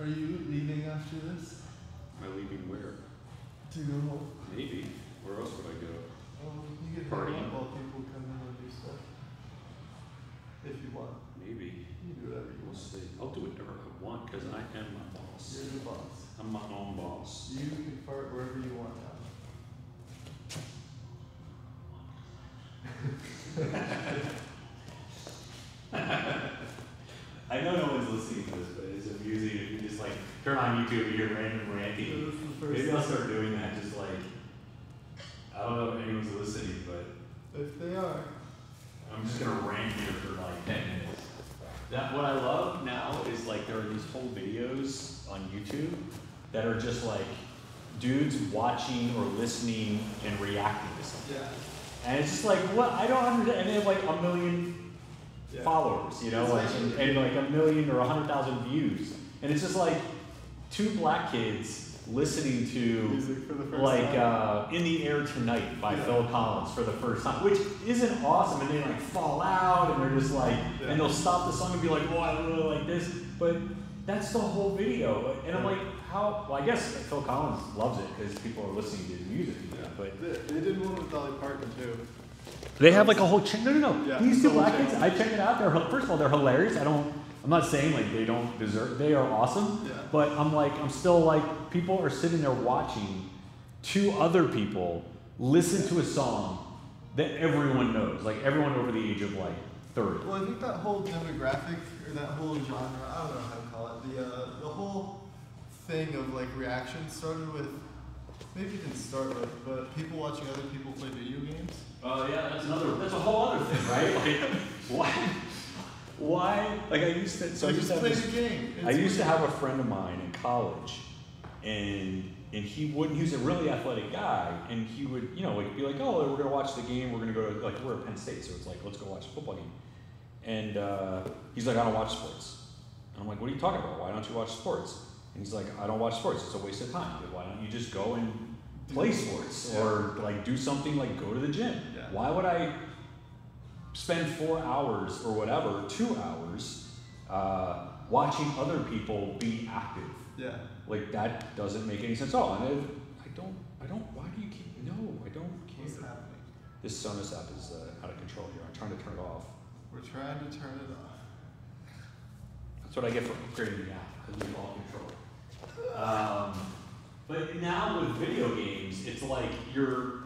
Are you leaving after this? Am I leaving where? To go home. Maybe. Where else would I go? You can Party. hang out while people come in and do stuff. If you want. Maybe. You do whatever you We'll want. see. I'll do whatever I want because I am my boss. You're the boss. I'm my own boss. You can fart wherever you want now. I know no one's listening to this, but it's amusing if you just like turn on YouTube and hear random ranting. Maybe I'll start doing that. Just like I don't know if anyone's listening, but If they are. I'm just gonna rant here for like 10 minutes. That what I love now is like there are these whole videos on YouTube that are just like dudes watching or listening and reacting to something. Yeah. And it's just like what I don't understand. And they have like 1 million followers, you know, like and like 1 million or 100,000 views. And it's just like two black kids listening to music for the first like time. In the Air Tonight by Phil Collins for the first time, which isn't awesome, and they like fall out and they're just like and they'll stop the song and be like, oh, I really like this, but that's the whole video. And I'm like, how? Well, I guess Phil Collins loves it because people are listening to his music. But They did one with Dolly Parton too. they have like a whole chain. No. Yeah, These two the whole black kids, chain. I check it out. They're first of all, they're hilarious. I'm not saying like they don't deserve. They are awesome. Yeah. But I'm still like people are sitting there watching two other people listen to a song that everyone knows, like everyone over the age of like 30. Well, I think that whole demographic or that whole genre, I don't know how to call it, the whole thing of like reaction started with, maybe it didn't start with, but people watching other people play video games. Oh yeah, that's a whole other thing, right? Like, why? Like I used to. So I used to have play this, the game. I used to have a friend of mine in college, and he wouldn't. He was a really athletic guy, and he would, like be like, oh, we're gonna watch the game. We're gonna go to we're at Penn State, so it's like let's go watch a football game. And he's like, I don't watch sports. And I'm like, what are you talking about? Why don't you watch sports? And he's like, I don't watch sports. It's a waste of time. Why don't you just go and play sports or like do something like go to the gym? Yeah. Why would I spend 4 hours or whatever, 2 hours, watching other people be active? Yeah. Like that doesn't make any sense at all. And I don't, why do you keep, no, I don't care. What's happening? This Sonos app is out of control here. I'm trying to turn it off. We're trying to turn it off. That's what I get for upgrading the app, because we all control it. But now with video games, it's like you're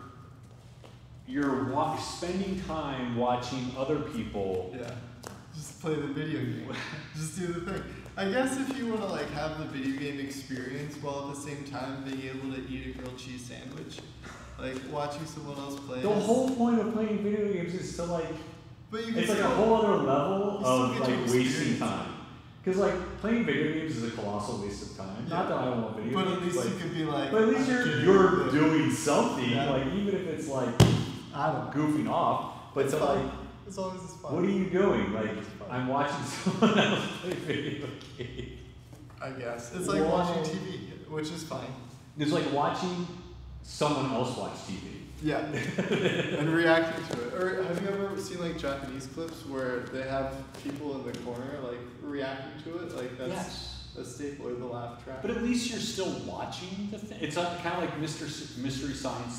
spending time watching other people. Yeah. Just play the video game. Just do the thing. I guess if you want to like have the video game experience while at the same time being able to eat a grilled cheese sandwich, like watching someone else play. The whole point of playing video games is to like, but you can it's like still, a whole other level you still of get like to wasting experience time. Because like playing video games is a colossal waste of time. Yeah. Not that I don't want video But games. at least you could be like. But at least you're doing something. Yeah. Like even if it's like I don't know. goofing off. But It's to fun. like, As long as it's fun. what are you doing? Like It's fun. I'm watching someone else play video games. I guess. It's like Whoa. watching TV, which is fine. It's like watching someone else watch TV. Yeah. And reacting to it. Or have you ever seen like Japanese clips where they have people in the corner like reacting to it? Like that's a staple, or the laugh track. But at least you're still watching the thing. It's kind of like Mystery Science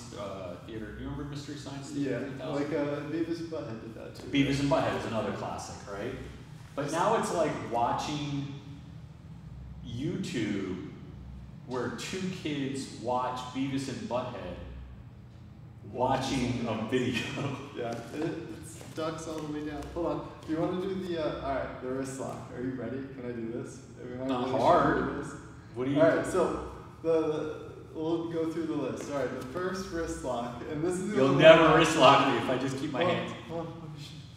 Theater. Do you remember Mystery Science Theater? Yeah, like Beavis and Butthead did that too. Beavis and Butthead is another classic, right? But now it's like watching YouTube where two kids watch Beavis and Butthead watching a video. Yeah, it's ducks all the way down. Hold on. Do you want to do the, alright, the wrist lock? Are you ready? Can I do this? Not hard. What do you Alright, so we'll go through the list. Alright, the first wrist lock, and this is the You'll only never one- wrist lock me if I just keep my hands. Hold on.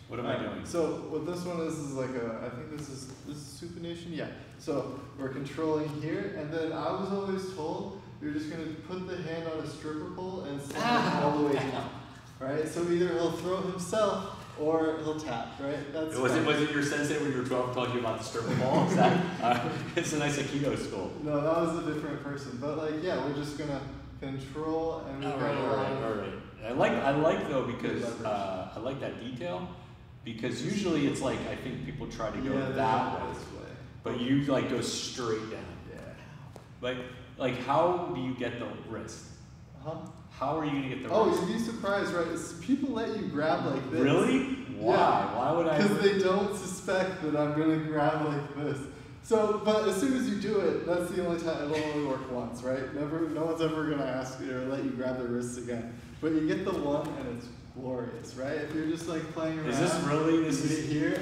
What am I doing? So what this one is like I think this is supination. Yeah. So we're controlling here, and then I was always told you're just gonna put the hand on a stripper pole and slam it all the way down. Right. So either he'll throw himself or he'll tap. Right. That's Was it your sensei when you were 12 talking you about the stripper ball? Is that it's a nice Aikido school. No, that was a different person. But like, yeah, we're just gonna control and All right. I like though because I like that detail. Because usually it's like I think people try to go that way, but you like go straight down. Yeah. Like how do you get the wrist? Huh? How are you gonna get the Oh, wrist? you'd be surprised, right? People let you grab like this. Really? Why? Yeah. Why would I? Because they don't suspect that I'm gonna grab like this. So, but as soon as you do it, that's the only time. It'll only work once, right? No one's ever gonna ask you or let you grab the wrists again. But you get the one, and it's glorious, right? If you're just like playing around. Is this really? This you is get here,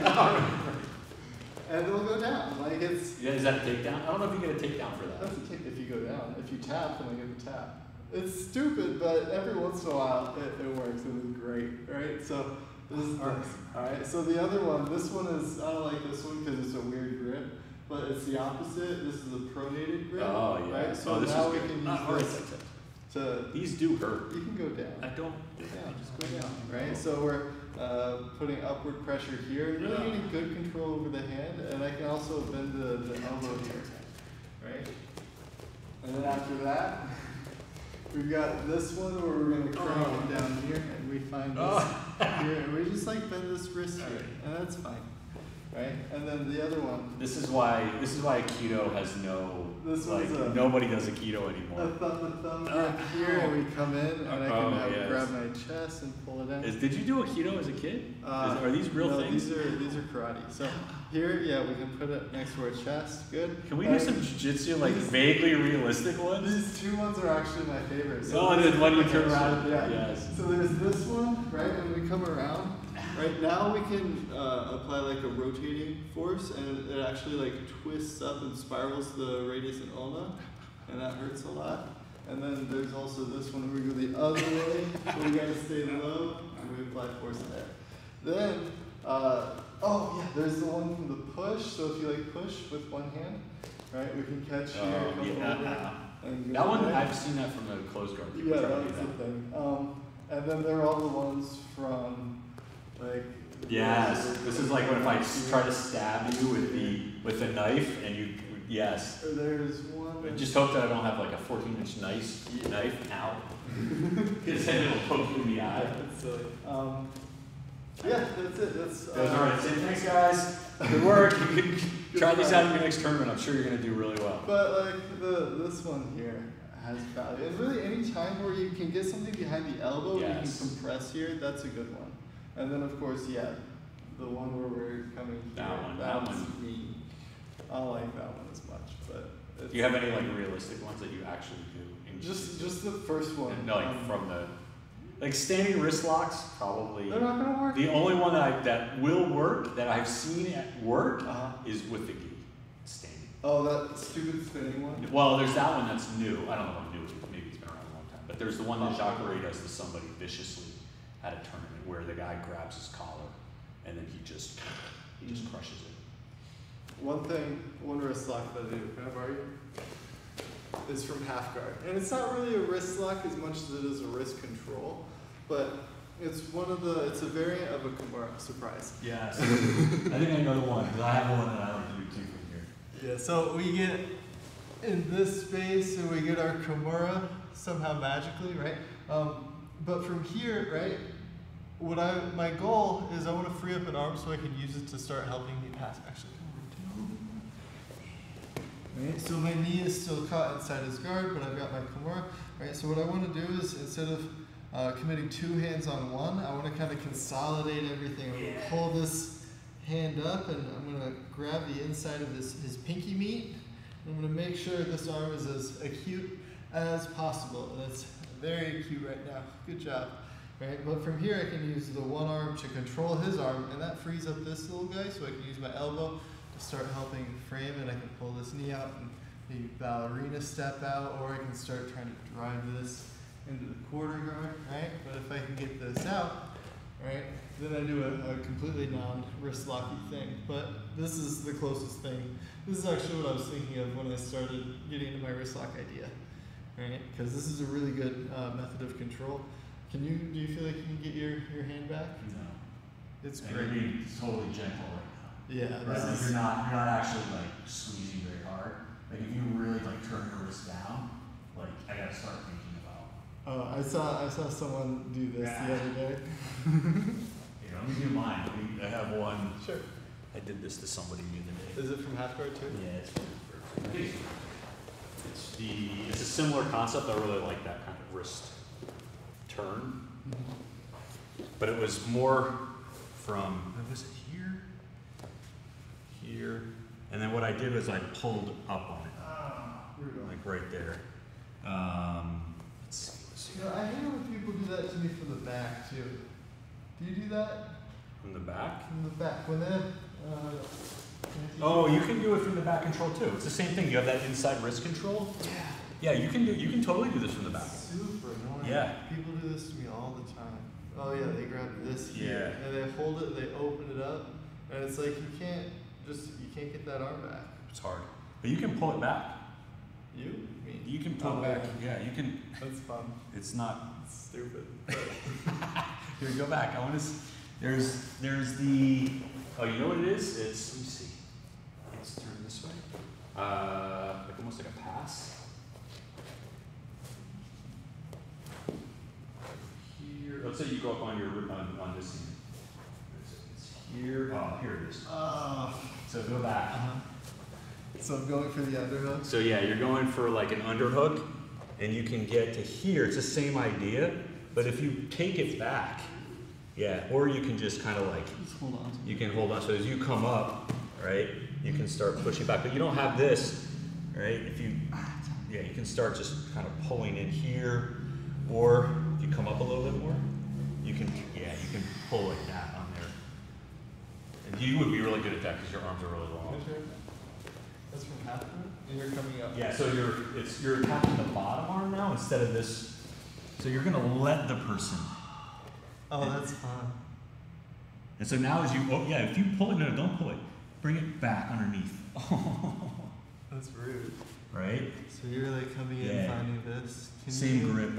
and it'll go down. Like it's. Yeah, is that a takedown? I don't know if you get a takedown for that. That's a tick if you go down. If you tap, then I get the tap. It's stupid, but every once in a while it works and it's great, right? So this is this. Alright, so the other one, this one is, I don't like this one because it's a weird grip, but it's the opposite. This is a pronated grip. Oh, yeah. Right? So this now is we good. can Not use hard. this to, These do hurt. you can go down. I don't. Yeah, just go down, right? So we're putting upward pressure here, and really getting good control over the hand, and I can also bend the elbow here, right? And then after that, we've got this one where we're going to crank it down here, and we find this here, and we just like bend this wrist here, and that's fine, right? And then the other one, This is why keto has no. This like one's a- nobody does a keto a anymore. thumb grip here, and we come in, and I can now yes. grab my chest and pull it in. Did you do a keto as a kid? Are these real no, things? These are karate. So here, yeah, we can put it next to our chest. Good. Can we do some jiu-jitsu, like vaguely realistic ones? These two ones are actually my favorite. Oh, this the one you is turn like around? Yeah. Yes. So there's this one, right? When we come around, right now we can apply like a rotating force, and it actually like twists up and spirals the radius and ulna, and that hurts a lot. And then there's also this one where we go the other way, so we gotta stay low, and we apply force there. Then, oh yeah, there's the one from the push. So if you like push with one hand, right, we can catch here, come over, and go That one, there. I've seen that from the closed guard. People Yeah, try to do that's the that. thing. And then there are all the ones from, like. Yes, this is like when if I try to stab you with the knife and you, yes. Or there's one. I just hope that I don't have like a 14-inch knife. Ow. Because then it'll poke you in the eye. That's silly. Yeah, that's it. That's. Those are it. Thanks, guys. Good work. You can try these out in your next tournament. I'm sure you're gonna do really well. But like this one here has value, and really any time where you can get something behind the elbow, Yes. and you can compress here. That's a good one. And then of course, yeah, the one where we're coming here. That one. Me. I don't like that one as much, but. It's, Do you have any like realistic ones that you actually do? In Just the first one. no, like from the like standing wrist locks probably. They're not gonna work. The only one that will work that I've seen at work Uh-huh. is with the gi standing. Oh, that stupid spinning one. Well, there's that one that's new. I don't know how new it is. Maybe it's been around a long time. But there's the one that Oh. Jacques does to somebody viciously at a tournament where the guy grabs his collar and then he just crushes it. One wrist lock that I do, can I borrow you? Is from half guard. And it's not really a wrist lock as much as it is a wrist control, but it's a variant of a Kimura, surprise. Yes. I think I know the one because I have one that I like to do too from here. Yeah, so we get in this space and we get our Kimura somehow magically, right? But from here, right, my goal is I want to free up an arm so I can use it to start helping me pass. Actually, right, so my knee is still caught inside his guard, but I've got my Kimura, right? So what I want to do is instead of committing two hands on one, I want to kind of consolidate everything. I'm going to pull this hand up and I'm going to grab the inside of his pinky meat. I'm going to make sure this arm is as acute as possible. And it's very acute right now. Good job. Right? But from here I can use the one arm to control his arm, and that frees up this little guy so I can use my elbow to start helping frame it. I can pull this knee out and maybe ballerina step out, or I can start trying to drive this into the quarter guard, right? But if I can get this out, right, then I do a completely non-wrist locky thing. But this is the closest thing. This is actually what I was thinking of when I started getting into my wrist lock idea, right? Because this is a really good method of control. Do you feel like you can get your hand back? No. It's And great. you're being totally gentle right now. Yeah, Right? this Like is, you're not actually like squeezing very hard. Like if you really like turn your wrist down, like I gotta start thinking about. I saw someone do this the other day. Here, let me do mine. I have one. Sure. I did this to somebody the other day. Is it from half guard too? Yeah, it's similar concept. I really like that kind of wrist turn. But it was more from, what was it, here? Here. And then what I did was I pulled up on it. Like right there. Let's see. You know, I hate when people do that to me from the back too. Do you do that? From the back? From the back. When they have, Oh, you can do it from the back control too. It's the same thing. You have that inside wrist control. Yeah, you can totally do this from the back. Super annoying. Yeah. People do this to me all the time. Oh yeah, they grab this here Yeah. and they hold it, they open it up, and it's like you can't get that arm back. It's hard. But you can pull it back. You? Me? You can pull it back. Yeah, you can. That's fun. It's not. It's stupid. Here, go back. I want to. There's the. Oh, you know what it is? It's. Let me see. Let's turn this way. Like almost like a pass. Here. Let's say you go up on your on this hand. It's here. Oh, here it is. So go back. So I'm going for the underhook. So yeah, you're going for like an underhook, and you can get to here. It's the same idea, but if you take it back, yeah, or you can just kind of like, Just hold on. you can hold on. So as you come up, right, you can start pushing back, but you don't have this, right? If you, yeah, you can start just kind of pulling in here, or if you come up a little bit more, you can, yeah, you can pull like that on there. And you would be really good at that because your arms are really long. That's from half of it, and you're coming up. Yeah, so you're attacking the bottom arm now instead of this. So you're gonna let the person. Oh, that's fun. And so now as you, oh yeah, if you pull it, no, don't pull it. Bring it back underneath. That's rude. Right? So you're like coming in, Yeah. finding this. Can Same you grip.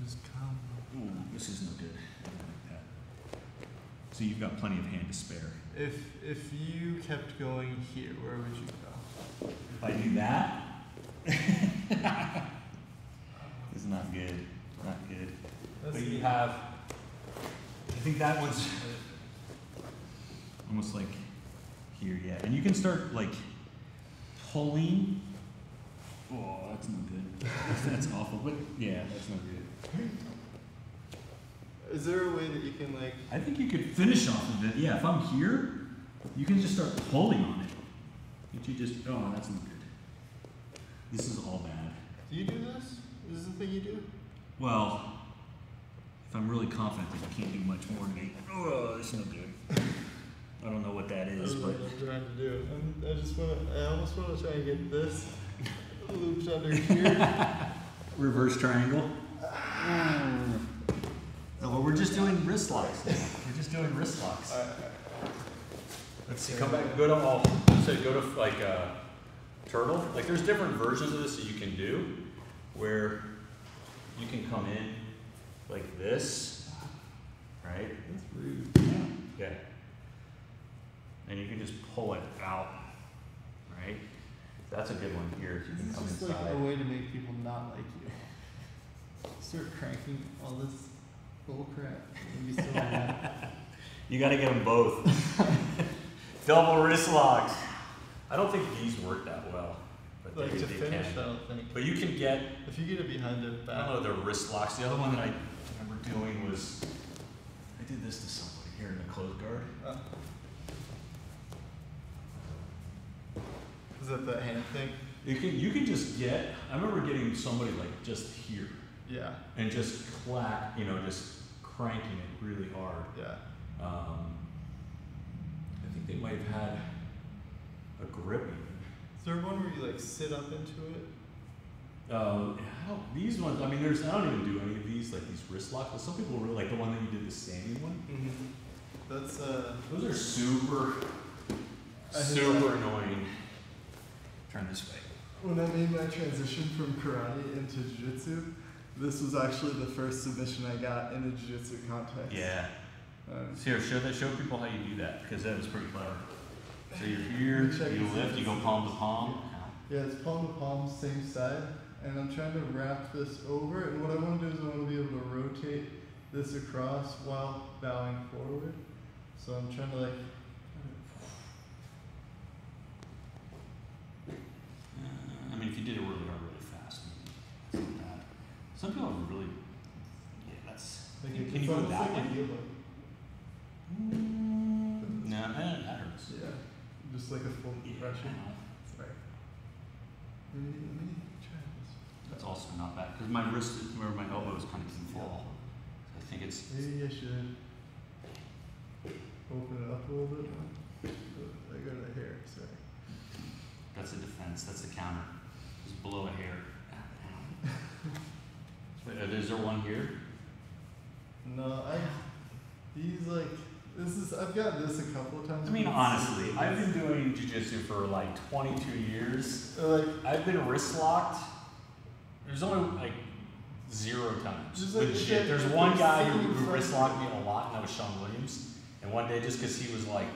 Just come. Ooh, this is no good. I don't like that. So you've got plenty of hand to spare. If you kept going here, where would you go? If I do that, it's not good. Not good. But you have, I think that one's almost like here, yeah. And you can start like pulling. Oh, that's not good. That's awful. But yeah, that's not good. Is there a way that you can like? I think you could finish off of it. Yeah, if I'm here, you can just start pulling on it. But you just, oh, that's not good. This is all bad. Do you do this? Is this the thing you do? Well, if I'm really confident that you can't do much more than me, oh, that's no good. I don't know what that is, but. I'm trying to do. I almost want to try and get this looped under here. Reverse triangle. No, well, we're just doing wrist locks now. We're just doing wrist locks. Let's see. Come back. Go to all. So go to like turtle. Like there's different versions of this that you can do, where you can come in like this, right? That's rude. Yeah. And you can just pull it out, right? That's a good one here. You can This come is just inside. like a way to make people not like you. Start cranking all this bull crap. And be so mad. You got to get them both. Double wrist locks. I don't think these work that well, but Like they to finish, I can. don't think. But you can get. If you get it behind it I back. don't know the wrist locks. The other one that I remember doing was I did this to somebody here in the close guard. Is that the hand thing? You can just get. I remember getting somebody like just here Yeah. and just clack, just cranking it really hard. Yeah. I think they might have had a grip even. Is there one where you like sit up into it? These ones, I mean, I don't even do any of these, like these wrist locks, but some people really like the one that you did the standing one. Mm-hmm. That's Those are super I hate super that. annoying. Turn this way. When I made my transition from karate into jiu-jitsu, this was actually the first submission I got in a jiu-jitsu context. Yeah. Here, show people how you do that, because that was pretty clever. So you're here, Check you this lift, out. you go palm to palm. Yeah, it's palm to palm, same side, and I'm trying to wrap this over, and what I want to do is I want to be able to rotate this across while bowing forward. So I'm trying to like, I mean, if you did it really Some people have really, yeah, that's. Like Can it's you do it almost that like a way? heel hook. No, that hurts. Yeah. Just like a full compression. Ow. Right. Let me try this. That's also not bad because my wrist, where my elbow is kind of can fall. So I think it's. Maybe I should open it up a little bit more. I got a hair, sorry. That's a defense. That's a counter. Just below a hair. Is there one here? No, these like, I've got this a couple of times. I mean, honestly, I've been doing jiu-jitsu for like 22 years. Like, I've been wrist locked. There's only like 0 times. Just like Legit. There's one guy who wrist locked me a lot, and that was Sean Williams. And one day, just because he was like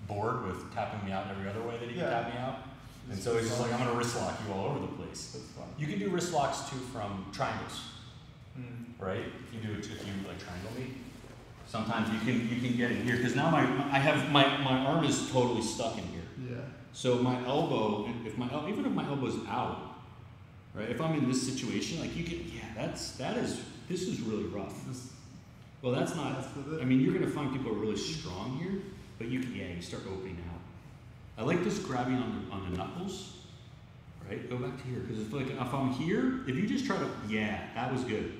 bored with tapping me out every other way that he could tap me out, and so he's just like, I'm gonna wrist lock you all over the place. That's fun. You can do wrist locks too from triangles, right? If you like triangle me, sometimes you can get in here because now my arm is totally stuck in here. Yeah. So my elbow, even if my elbow's out, right? If I'm in this situation, like you can, this is really rough. Well, that's not. I mean, you're gonna find people are really strong here, but you start opening out. I like this grabbing on the knuckles, right? Go back to here because it's like if I'm here, if you just try to, that was good.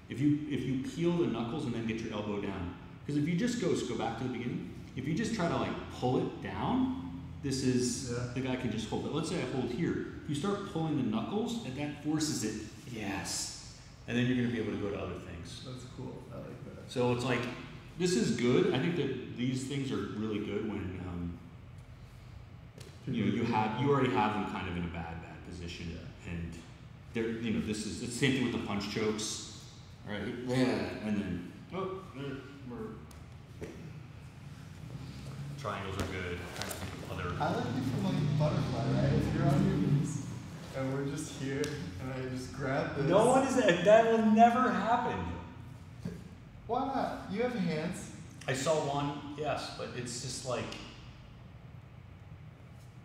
If you peel the knuckles and then get your elbow down, because if you just go back to the beginning, if you just try to like pull it down, this is the guy can just hold it. Let's say I hold here. If you start pulling the knuckles, and that forces it. Yes, and then you're gonna be able to go to other things. That's cool. I like that. So it's like, this is good. I think that these things are really good when you already have them kind of in a bad position, and they're this is it's the same thing with the punch chokes, right? And then triangles are good. I like it from like butterfly, right? If you're on your knees and we're just here and I just grab this. No one is that will never happen. Why not? You have hands. I saw one, yes, but it's just like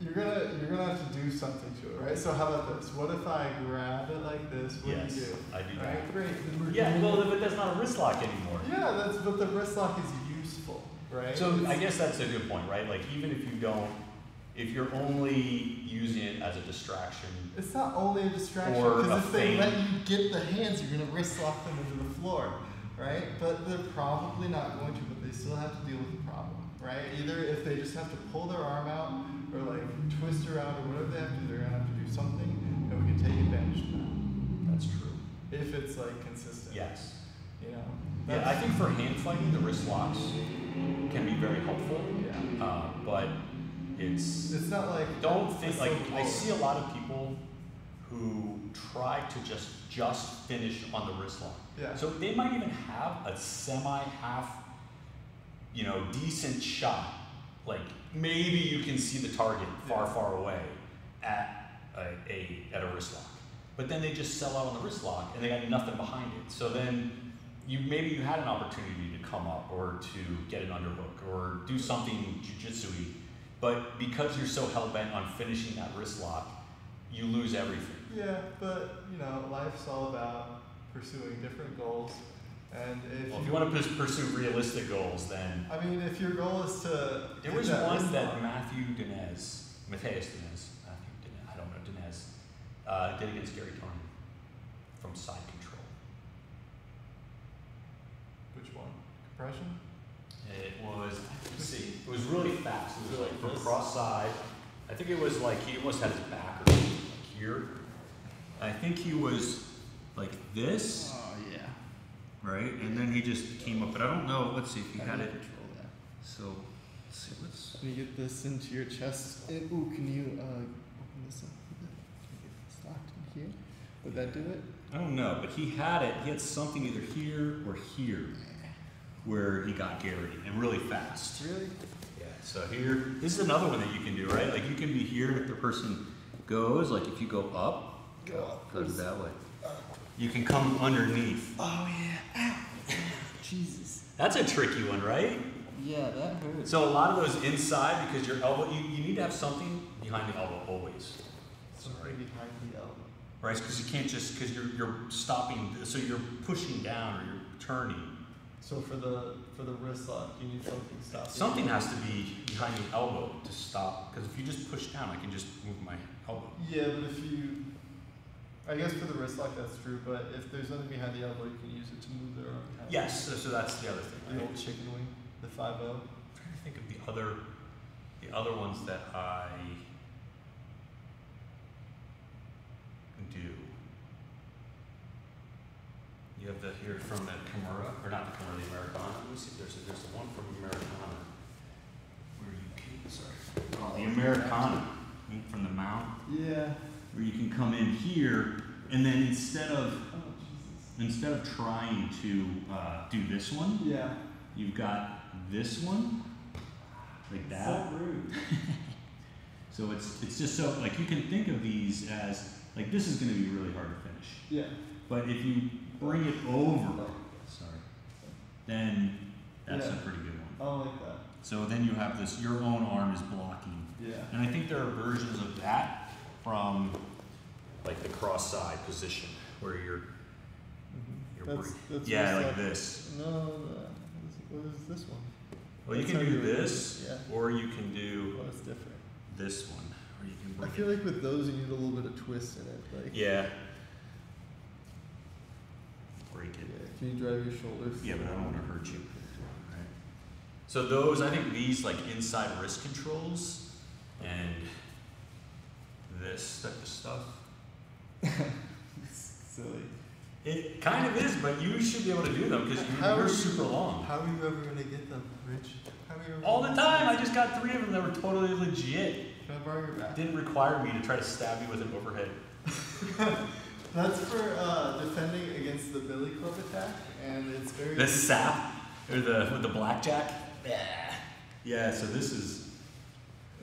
you're gonna have to do something to it, right? So how about this? What if I grab it like this? What do you do? I do that. Right, great. Yeah, well, but that's not a wrist lock anymore. Yeah, but the wrist lock is useful, right? So I guess that's a good point, right? Like even if you're only using it as a distraction. It's not only a distraction, because if they let you get the hands, you're gonna wrist lock them into the floor, right? But they're probably not going to, but they still have to deal with the problem, right? Either if they just have to pull their arm out or like twist around or whatever they have to do, they're gonna have to do something, and we can take advantage of that. That's true. If it's like consistent. Yes. Yeah, I think for hand fighting, the wrist locks can be very helpful. Yeah. But it's not like don't think like I see a lot of people who try to just finish on the wrist lock. Yeah. So they might even have a semi-half, decent shot. Like maybe you can see the target far away at a wrist lock. But then they just sell out on the wrist lock and they got nothing behind it. So then maybe you had an opportunity to come up or to get an underhook or do something jiu-jitsu-y. But because you're so hell-bent on finishing that wrist lock, you lose everything. Yeah, but life's all about pursuing different goals. And if you want to pursue realistic goals, then if your goal is to there was one that Mateus Dinez, I don't know, Dinez, did against Gary Tony from side control. Which one? Compression? It was, it was really fast. It was like from cross side. I think it was like he almost had his back or something, like here. I think he was like this. Oh yeah. Right, and then he just came up, but I don't know. Let's see if he had it. Control that. So let's see what's. Can you get this into your chest? Can you open this up? Can you get this locked in here? Would that do it? I don't know, but he had it. He had something either here or here, where he got Gary, and really fast. Really? Yeah. So here, this is another one that you can do, right? Like you can be here, and if the person goes, like if you go up, go that way. You can come underneath. Oh yeah. Ow. Jesus. That's a tricky one, right? Yeah, that hurts. So a lot of those inside, because your elbow, you need to have something behind the elbow always. Something behind the elbow. right? Because you can't just because you're stopping, so you're pushing down or you're turning. So for the wrist lock, you need something stopping. Something has to be behind the elbow to stop. Because if you just push down, I can just move my elbow. Yeah, but if you, I guess for the wrist lock that's true. But if there's nothing behind the elbow, you can use it to move the arm. Yes, so that's the other thing. The old chicken wing, the 5-0. I'm trying to think of the other ones that I do. You have the here from the Kimura, or not the Kimura, the Americana. Let me see if there's the one from Americana where you can, sorry. The Americana from the mount. Yeah. Where you can come in here, and then instead of trying to do this one, Yeah. you've got this one, like that. So rude. So it's just so, like, you can think of these as, like, this is going to be really hard to finish. Yeah. But if you bring it over, sorry, then that's Yeah. a pretty good one. I like that. So then you have this, your own arm is blocking. Yeah. And I think there are versions of that from, like, the cross side position, where you're That's yeah, wrist like lock. this. No, what is this one? Well, you That's can how do you would this, do it, or you can do Oh, it's different. this one, or you can I bring feel it. like with those you need a little bit of twist in it. Like, Yeah. Break it. yeah, can you drive your shoulders? Yeah, but I don't want to hurt you. Right. So those, I think these, like, inside wrist controls and this type of stuff. It's silly. It kind of is, but you should be able to do them because How you're are you- super long. How are you ever gonna get them, Rich? How are you ever All the gonna time. I get just got 3 of them that were totally legit. Can I borrow your back? Didn't require me to try to stab you with an overhead. That's for defending against the billy club attack, and it's very. The sap or with the blackjack. Yeah. So this is.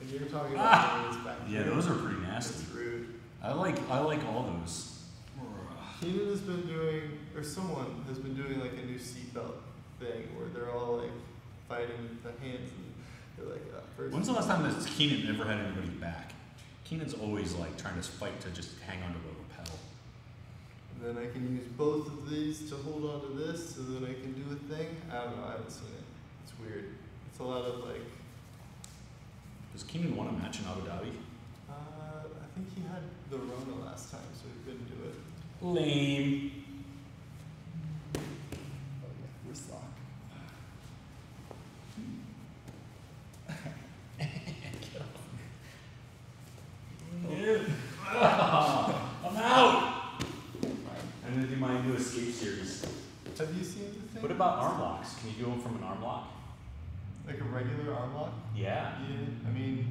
And you're talking about this back. Yeah, those are pretty nasty. That's rude. I like all those. Keenan has been doing, or someone has been doing like a new seatbelt thing where they're all like fighting with the hands and they're like, first. When's the last time that Keenan ever had anybody's back? Keenan's always like trying to fight to just hang onto the lapel. And then I can use both of these to hold on to this, so then I can do a thing. I don't know, I haven't seen it. It's weird. It's a lot of like. Does Keenan want a match in Abu Dhabi? I think he had the Rona last time, so he couldn't do it. Lame. Oh yeah, wrist lock. I'm out. I'm gonna do my new escape series. Have you seen the thing? What about arm locks? Can you do them from an arm lock? Like a regular arm lock? Yeah. Yeah, I mean,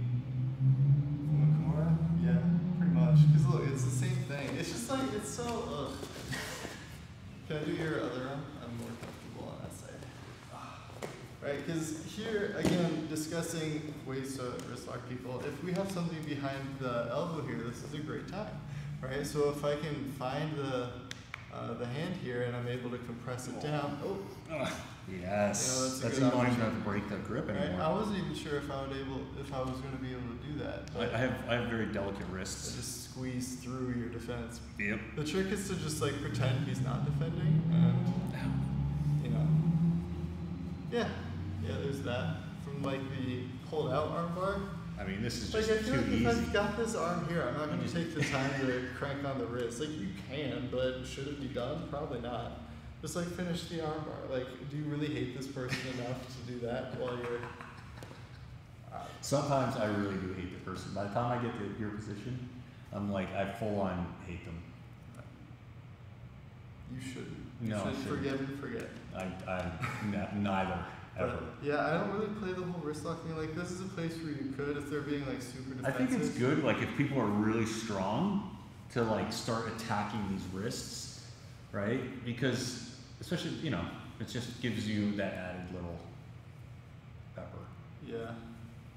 from a Kimura? Yeah, pretty much. Because look, it's the same thing. It's just like, it's so, ugh. Can I do your other arm? I'm more comfortable on that side. Right, because here, again, discussing ways to wrist lock people, if we have something behind the elbow here, this is a great time, right? So if I can find the hand here and I'm able to compress it down, Yes. that's a you good don't option. even have to break the grip right? anymore. I wasn't even sure if I was going to be able to do that. But I have very delicate wrists. just squeeze through your defense. Yep. The trick is to just like pretend he's not defending, and you know, yeah, there's that. From like the hold out arm bar. I mean, this is Like just I feel too like if easy. I've got this arm here, I'm not going to take the time to crank on the wrist. Like you can, but should it be done? Probably not. Just like finish the arm bar. Like, do you really hate this person enough to do that while you're? Sometimes I really do hate the person. By the time I get to your position, I'm like, I full on hate them. You shouldn't. No, I you should shouldn't. forgive and forget. Neither, ever. But, yeah, I don't really play the whole wrist lock thing. Like, this is a place where you could, if they're being like super I defensive. think it's good, like, if people are really strong, to like start attacking these wrists, right? Because, especially, you know, it just gives you that added little pepper. Yeah,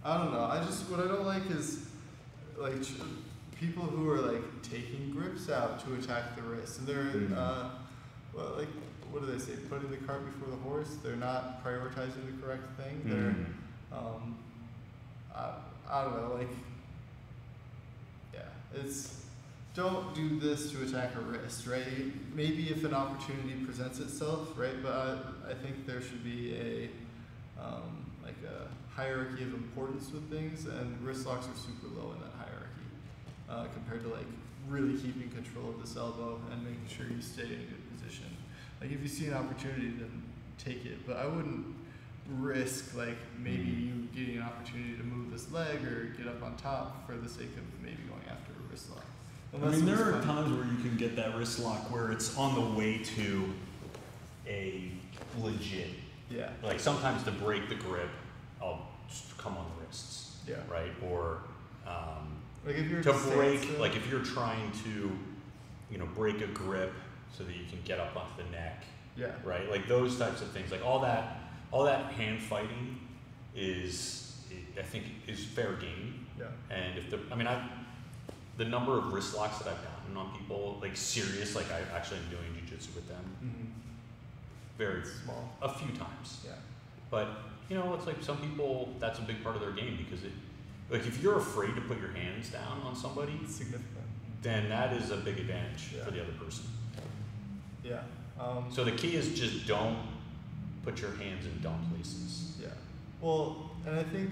I don't know. What I don't like is like people who are like taking grips out to attack the wrist, and they're well, like what do they say? Putting the cart before the horse. They're not prioritizing the correct thing. They're I don't know. Like yeah, it's don't do this to attack a wrist, right? Maybe if an opportunity presents itself, right? But I think there should be a like a hierarchy of importance with things, and wrist locks are super low in that hierarchy compared to like really keeping control of this elbow and making sure you stay in a good position. Like if you see an opportunity, then take it. But I wouldn't risk like maybe you getting an opportunity to move this leg or get up on top for the sake of maybe going after a wrist lock. I mean, there are times where you can get that wrist lock where it's on the way to a legit. Yeah. Like sometimes to break the grip, I'll just come on the wrists. Yeah. Right? Or like if you're to break, like if you're trying to, you know, break a grip so that you can get up onto the neck. Yeah. Right? Like those types of things. Like all that hand fighting is, I think, is fair game. Yeah. And if the number of wrist locks that I've gotten on people, like serious, like I actually am doing jiu-jitsu with them, very small, a few times. Yeah. But you know, it's like some people, that's a big part of their game because it, like if you're afraid to put your hands down on somebody, it's significant. Then that is a big advantage for the other person. Yeah. So the key is just don't put your hands in dumb places. Yeah. Well, and I think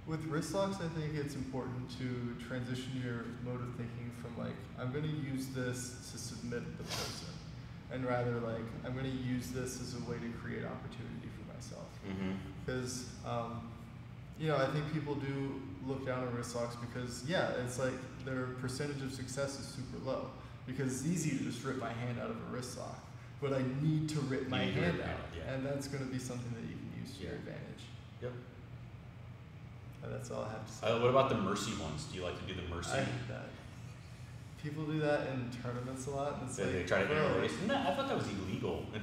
with wrist locks, I think it's important to transition your mode of thinking from like, I'm going to use this to submit the person, and rather like, I'm going to use this as a way to create opportunity for myself. Because, you know, I think people do look down on wrist locks because, yeah, it's like their percentage of success is super low. Because it's easy to just rip my hand out of a wrist lock, but I need to rip my hand out, and that's going to be something that you can use to your advantage. Yep. And that's all I have to say. What about the mercy ones? Do you like to do the mercy? I hate that. People do that in tournaments a lot. And it's like, they try to bro, interlace. I thought that was illegal. I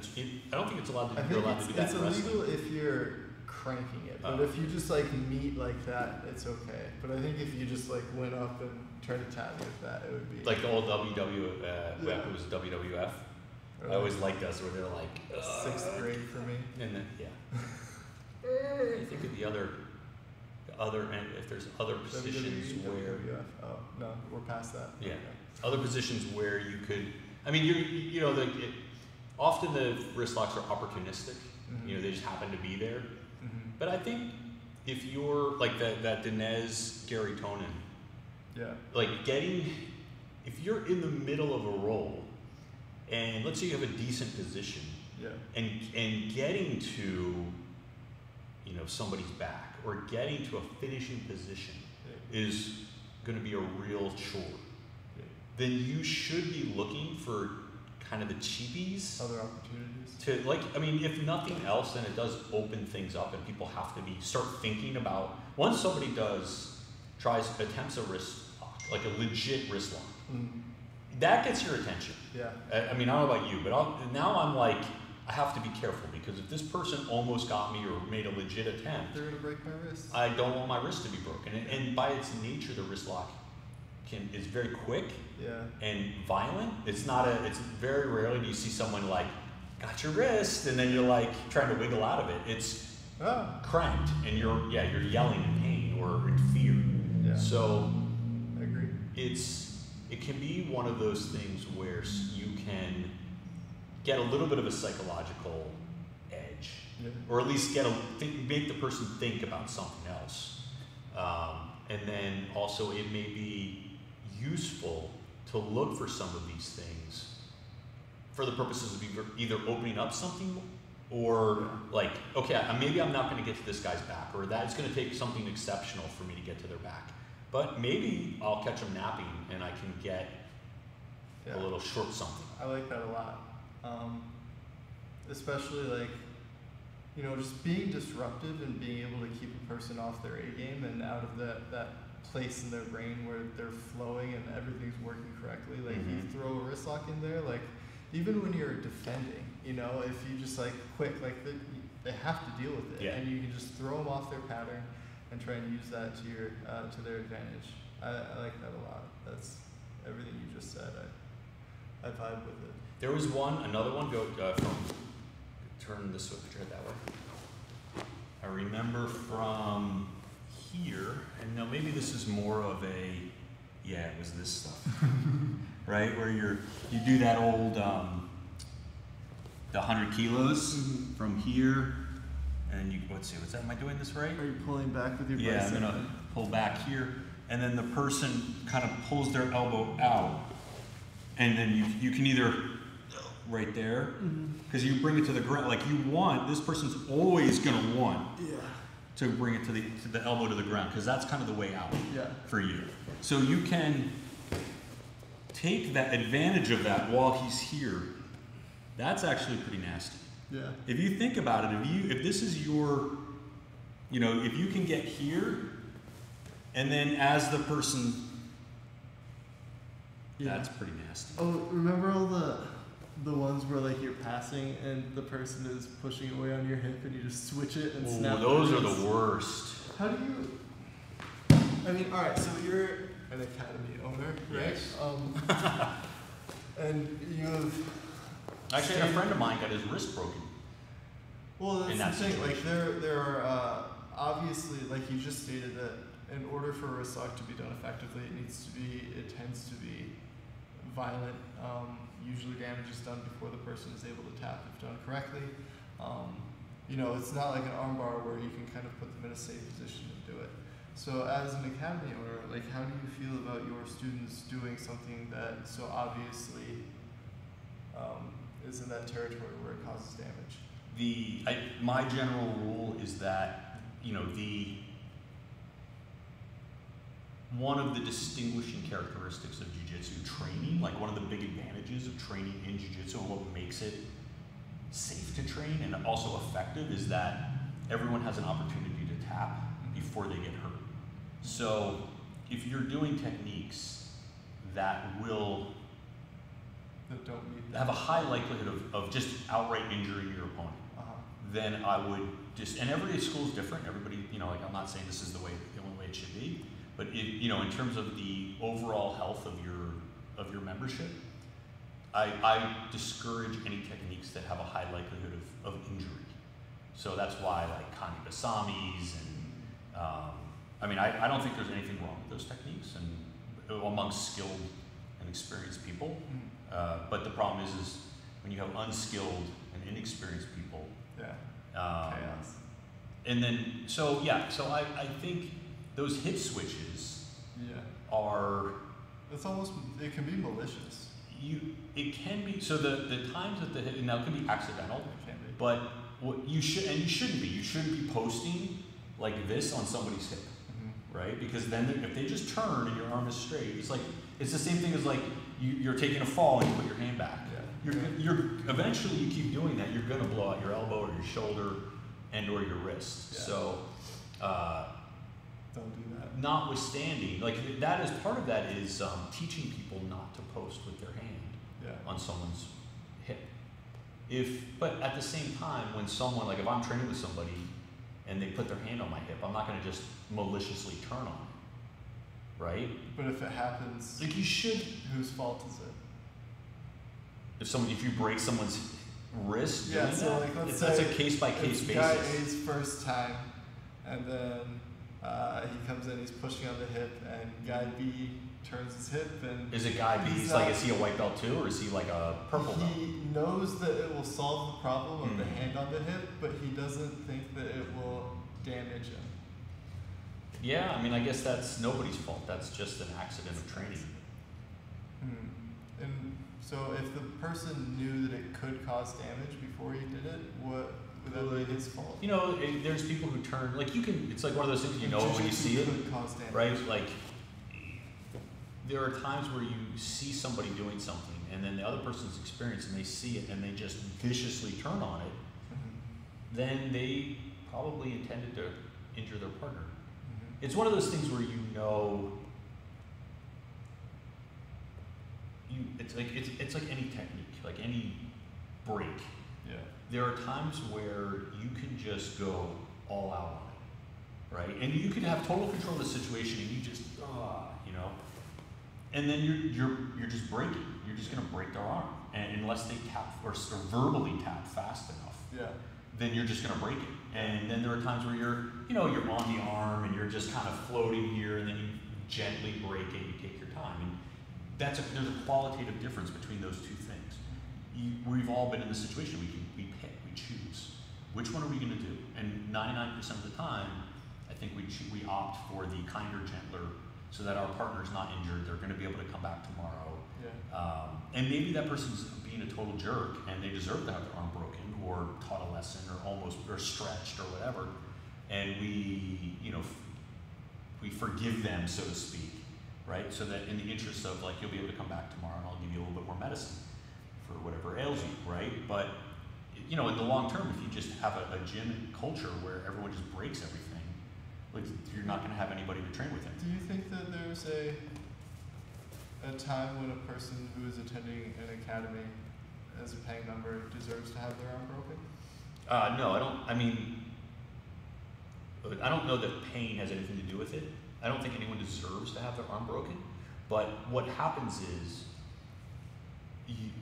don't think it's allowed to. You're allowed to do that. It's illegal if you're cranking it, but if you just like meet like that, it's okay. But I think if you just like went up and tried to tap me with that, it would be like the old it was WWF. I always liked us where they're like 6th grade for me. And then I think of the other end, if there's other positions where WWF. Oh no, we're past that. Yeah, okay. Other positions where you could. I mean, you know, often the wrist locks are opportunistic. You know, they just happen to be there. But I think if you're like that Dinez Gary Tonin. Yeah. Like if you're in the middle of a roll, and let's say you have a decent position, and getting to, you know, somebody's back or getting to a finishing position is going to be a real chore. Then you should be looking for kind of the cheapies. Other opportunities. To like, I mean, if nothing else, then it does open things up, and people have to start thinking about once somebody attempts a wrist lock, like a legit wrist lock, that gets your attention. Yeah. I mean, I don't know about you, but now I'm like, I have to be careful because if this person almost got me or made a legit attempt, they're gonna break my wrist. I don't want my wrist to be broken, and by its nature, the wrist lock is very quick and violent. It's very rarely do you see someone like, got your wrist, and then you're like trying to wiggle out of it. It's cranked, and you're yelling in pain or in fear. Yeah. So I agree. It can be one of those things where you can get a little bit of a psychological edge, or at least make the person think about something else, and then also it may be useful to look for some of these things for the purposes of either opening up something or like, okay, maybe I'm not going to get to this guy's back, or that's going to take something exceptional for me to get to their back. But maybe I'll catch them napping and I can get a little short something. I like that a lot. Especially like, you know, just being disruptive and being able to keep a person off their A game and out of that place in their brain where they're flowing and everything's working correctly. Like you throw a wrist lock in there, like even when you're defending, you know, if you just like quick, like they have to deal with it, and you can just throw them off their pattern and try and use that to their advantage. I like that a lot. That's everything you just said. I vibe with it. There was another one. Turn this switcher that way. I remember from here, and now maybe this is more of a Yeah, it was this stuff. Right? Where you do that old, the 100 kilos from here, and you, let's see, what's that, am I doing this right? Are you pulling back with your Yeah, bicep? I'm gonna pull back here, and then the person kind of pulls their elbow out, and then you can either, right there, because you bring it to the ground, like you want, this person's always gonna want to bring it to the elbow to the ground, because that's kind of the way out for you. So you can take that advantage of that while he's here. That's actually pretty nasty. Yeah. If you think about it, if this is your, if you can get here, and then as the person, that's pretty nasty. Oh, remember all the ones where like you're passing and the person is pushing away on your hip and you just switch it and snap. Those are the worst. How do you? I mean, all right. So you're an academy owner, right? Yes. And you have. Actually, a friend of mine got his wrist broken. Well, that's in the that thing. Like situation. there are obviously, like you just stated, that in order for a wristlock to be done effectively, it tends to be violent. Usually, damage is done before the person is able to tap if done correctly. It's not like an armbar where you can kind of put them in a safe position to do it. So, as an academy owner, like, how do you feel about your students doing something that so obviously is in that territory where it causes damage? My general rule is that one of the distinguishing characteristics of jiu-jitsu training, like one of the big advantages of training in jiu-jitsu and what makes it safe to train and also effective, is that everyone has an opportunity to tap before they get hurt. So if you're doing techniques that will have a high likelihood of just outright injuring your opponent, then I would and every school is different. Everybody, like, I'm not saying this is the only way it should be, but in terms of the overall health of your membership, I discourage any techniques that have a high likelihood of injury. So that's why, like, kani basamis and I don't think there's anything wrong with those techniques and amongst skilled and experienced people. But the problem is when you have unskilled and inexperienced people. Chaos. And then, so I think those hip switches are. It's almost, it can be malicious. It can be. So the times that the hip, now it can be accidental. It can be. But what you shouldn't be. You shouldn't be posting like this on somebody's hip, right? Because then if they just turn and your arm is straight, it's the same thing as like you're taking a fall and you put your hand back. You're eventually, you keep doing that, you're gonna blow out your elbow or your shoulder and or your wrist. So don't do that. Notwithstanding, like that is part of that is teaching people not to post with their hand on someone's hip. But at the same time, when someone, like if I'm training with somebody and they put their hand on my hip, I'm not gonna just maliciously turn on it, right? But if it happens, like you should. Whose fault is it? If you break someone's wrist, so like let's say that's a case by case basis. Guy A's first time, and then he comes in, he's pushing on the hip, and guy B turns his hip, and is it guy B? Is he a white belt too, or is he like a purple belt? He knows that it will solve the problem of the hand on the hip, but he doesn't think that it will damage him. Yeah, I guess that's nobody's fault. That's just an accident of training. And so if the person knew that it could cause damage before he did it, would that be his fault? There's people who turn, like it's like one of those things when you see it, could cause damage. right? Like there are times where you see somebody doing something and then the other person's experienced and they see it and they just viciously turn on it, then they probably intended to injure their partner. It's one of those things where it's like any technique, like any break. There are times where you can just go all out on it, right? And you can have total control of the situation, and you just and then you're just breaking. You're just gonna break their arm, and unless they tap or verbally tap fast enough, then you're just gonna break it. And then there are times where you're on the arm and you're just kind of floating here, and then you gently break it, you take your time. And there's a qualitative difference between those two things. We've all been in the situation, we pick, we choose. Which one are we going to do? And 99% of the time, I think we opt for the kinder, gentler, so that our partner's not injured, they're going to be able to come back tomorrow. Yeah. And maybe that person's being a total jerk and they deserve to have their arm broken or taught a lesson or stretched or whatever. And we forgive them, so to speak, right? So that in the interest of like, you'll be able to come back tomorrow and I'll give you a little bit more medicine for whatever ails you, right? But, in the long term, if you just have a gym culture where everyone just breaks everything, like you're not going to have anybody to train with him. Do you think that there's a time when a person who is attending an academy as a paying member deserves to have their arm broken? No, I don't. I don't know that pain has anything to do with it. I don't think anyone deserves to have their arm broken. But what happens is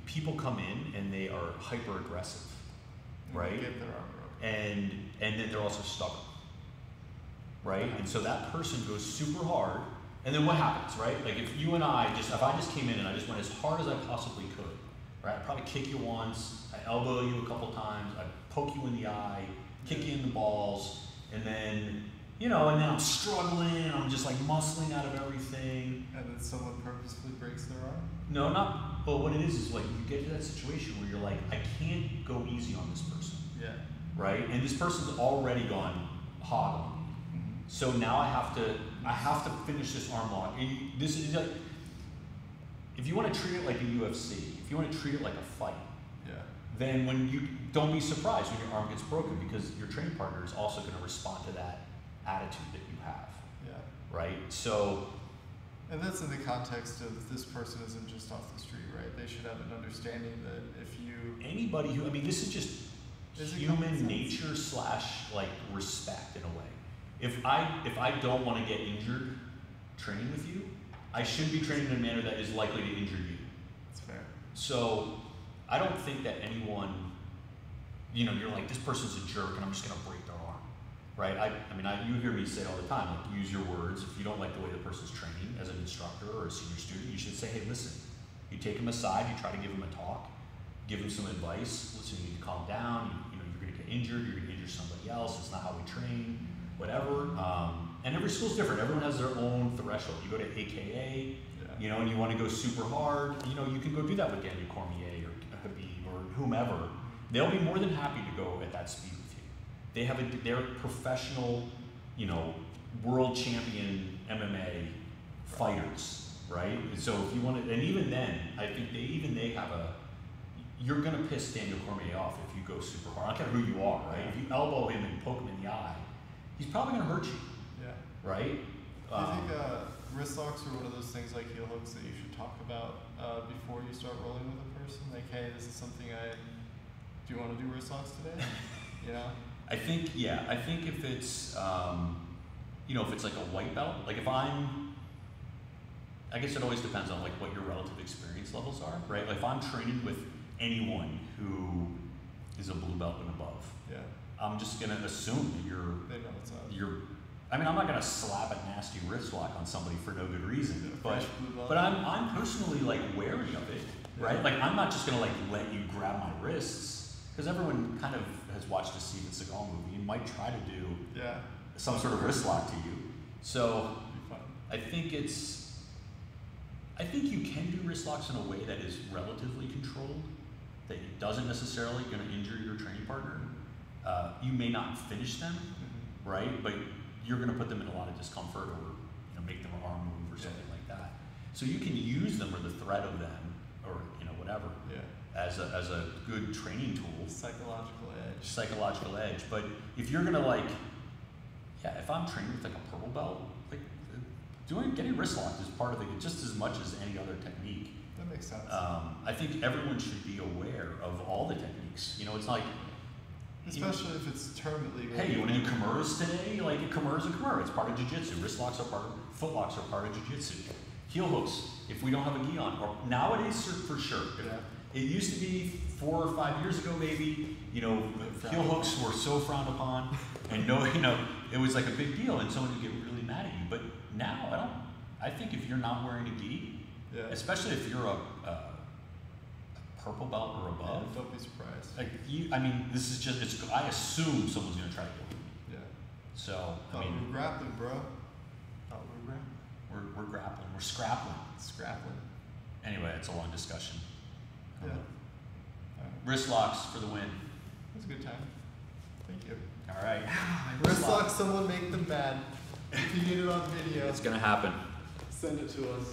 people come in and they are hyper aggressive, right? They get their arm broken. And then they're also stubborn, right? And so that person goes super hard. And then what happens, right? Like if I just came in and I just went as hard as I possibly could, right? I'd probably kick you once, I elbow you a couple times, I'd poke you in the eye, kick you in the balls, and then, and then I'm struggling, I'm just like muscling out of everything. And then someone purposefully breaks their arm? No, but what it is like you get to that situation where you're like, I can't go easy on this person. Yeah. Right? And this person's already gone hog on me. So now I have to finish this arm lock. And this is like, if you want to treat it like a UFC, if you want to treat it like a fight, then don't be surprised when your arm gets broken because your training partner is also going to respond to that attitude that you have. Yeah. Right? So. And that's in the context of this person isn't just off the street, right? They should have an understanding that anybody who, this is just human nature / like respect in a way. If I don't want to get injured training with you, I should be training in a manner that is likely to injure you. That's fair. So I don't think that anyone, you're like, this person's a jerk and I'm just going to break their arm, right? You hear me say all the time, like use your words. If you don't like the way the person's training as an instructor or a senior student, you should say, hey, listen, you take them aside, you try to give them a talk, give them some advice. Listen, you need to calm down. You're going to get injured. You're going to injure somebody else. It's not how we train. Whatever. And every school's different. Everyone has their own threshold. You go to AKA, and you want to go super hard. You can go do that with Daniel Cormier or Habib or whomever. They'll be more than happy to go at that speed with you. They're professional, world champion MMA fighters, right? So if you want to, and even then, I think they have you're going to piss Daniel Cormier off if you go super hard. I don't care who you are, right? If you elbow him and poke him in the eye, he's probably going to hurt you. Yeah. Right? Do you think wristlocks are one of those things like heel hooks that you should talk about before you start rolling with a person? Like, hey, this is something do you want to do wristlocks today? I think if it's, if it's like a white belt, like I guess it always depends on like what your relative experience levels are, right? Like if I'm training with anyone who is a blue belt and above, I'm just gonna assume that they know what's up. I'm not gonna slap a nasty wrist lock on somebody for no good reason, but I'm personally like wary of it, right? Like I'm not just gonna like let you grab my wrists because everyone kind of has watched a Steven Seagal movie and might try to do some sort of wrist lock to you. So I think you can do wrist locks in a way that is relatively controlled, that it doesn't necessarily going to injure your training partner. You may not finish them, right? But you're going to put them in a lot of discomfort or make them arm move or something like that. So you can use them or the threat of them or whatever as a good training tool. Psychological edge. But if you're going to if I'm training with like a purple belt, like getting wrist locked is part of it just as much as any other technique. That makes sense. I think everyone should be aware of all the techniques. It's like, especially if it's tournament legal. Hey, you want to do Kimura's today? Like a Kimura's a Kimura. It's part of jiu-jitsu. Wrist locks are foot locks are part of jiu-jitsu. Heel hooks, if we don't have a gi on, or nowadays for sure. It used to be 4 or 5 years ago, maybe. Heel hooks were so frowned upon, and it was like a big deal, and someone would get really mad at you. But now I think if you're not wearing a gi, Yeah. especially if you're a purple belt or above, Yeah, don't be surprised. like I mean, this is just, I assume someone's gonna try to kill me. Yeah. So, I Thought mean, we're grappling, bro. Thought we were grappling. we're grappling, we're scrappling. Scrappling. Anyway, it's a long discussion. Yeah. Alright. Wristlocks for the win. It was a good time. Thank you. All right. Wristlocks, someone make them mad. If you get it on video, It's gonna happen. send it to us.